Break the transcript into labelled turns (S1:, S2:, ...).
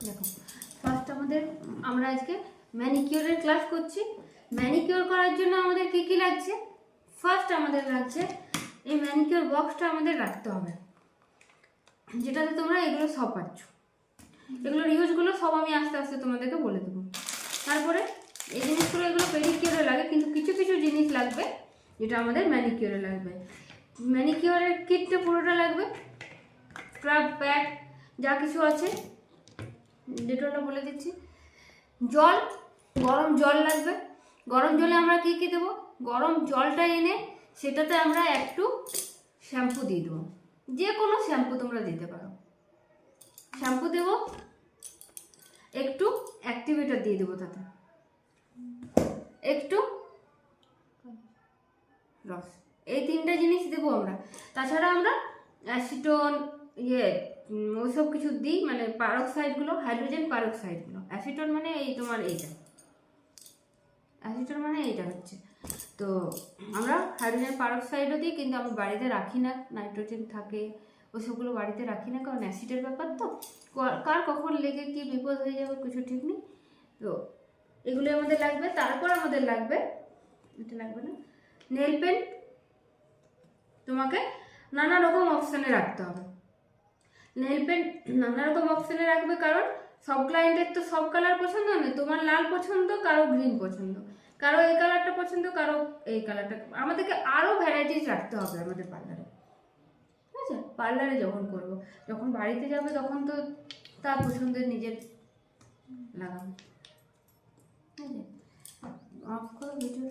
S1: দেখো ফার্স্ট আমরা আজকে ম্যানিকিওরের ক্লাস করছি। ম্যানিকিওর করার জন্য আমাদের কি কি লাগছে? ফার্স্ট আমাদের লাগছে এই ম্যানিকিওর বক্সটা আমাদের রাখতে হবে, যেটাতে তোমরা এগুলো সব পাচ্ছ। এগুলোর ইউজগুলো সব আমি আস্তে আস্তে তোমাদেরকে বলে দেবো। তারপরে এই জিনিসগুলো এগুলো পেডিকিওরে লাগে, কিন্তু কিছু কিছু জিনিস লাগবে যেটা আমাদের ম্যানিকিওরে লাগবে। ম্যানিকিওরের কিটটা পুরোটা লাগবে, স্ক্রাব প্যাড যা কিছু আছে, ডেটলটা বলে দিচ্ছি। জল, গরম জল লাগবে। গরম জলে আমরা কি কি দেবো? গরম জলটা এনে সেটাতে আমরা একটু শ্যাম্পু দিয়ে দেবো, যে কোনো শ্যাম্পু তোমরা দিতে পারো। শ্যাম্পু দেবো, একটু অ্যাক্টিভেটর দিয়ে দেবো, তাতে একটু রস, এই তিনটা জিনিস দেবো আমরা। তাছাড়া আমরা অ্যাসিটন ওইসব কিছু দিই, মানে পারক্সাইডগুলো, হাইড্রোজেন পারক্সাইডগুলো। অ্যাসিটন মানে এই তোমার এইটা, অ্যাসিটন মানে এইটা হচ্ছে। তো আমরা হাইড্রোজেন পারক্সাইডও দিই, কিন্তু আমি বাড়িতে রাখি না, নাইট্রোজেন থাকে ওইসবগুলো বাড়িতে রাখি না, কারণ অ্যাসিডের ব্যাপার তো, কার কখন লেগে কি বিপদ হয়ে যাবে কিছু ঠিক নেই। তো এগুলো আমাদের লাগবে। তারপর আমাদের লাগবে, এটা লাগবে না, নেল পেন। তোমাকে নানা রকম অপশানে রাখতে হবে। নেল পেন নানা রকম অপশানে রাখবে, কারণ সব ক্লায়েন্টের তো সব কালার পছন্দ নয়। তোমার লাল পছন্দ, কারো গ্রিন পছন্দ, কারো এই কালারটা পছন্দ, কারো এই কালারটা। আমাদেরকে আরও ভ্যারাইটিস রাখতে হবে আমাদের পার্লারে, ঠিক আছে? পার্লারে যখন করবো, যখন বাড়িতে যাবে তখন তো তার পছন্দের নিজের লাগাবে, ঠিক আছে? অফ করো ভিডিও।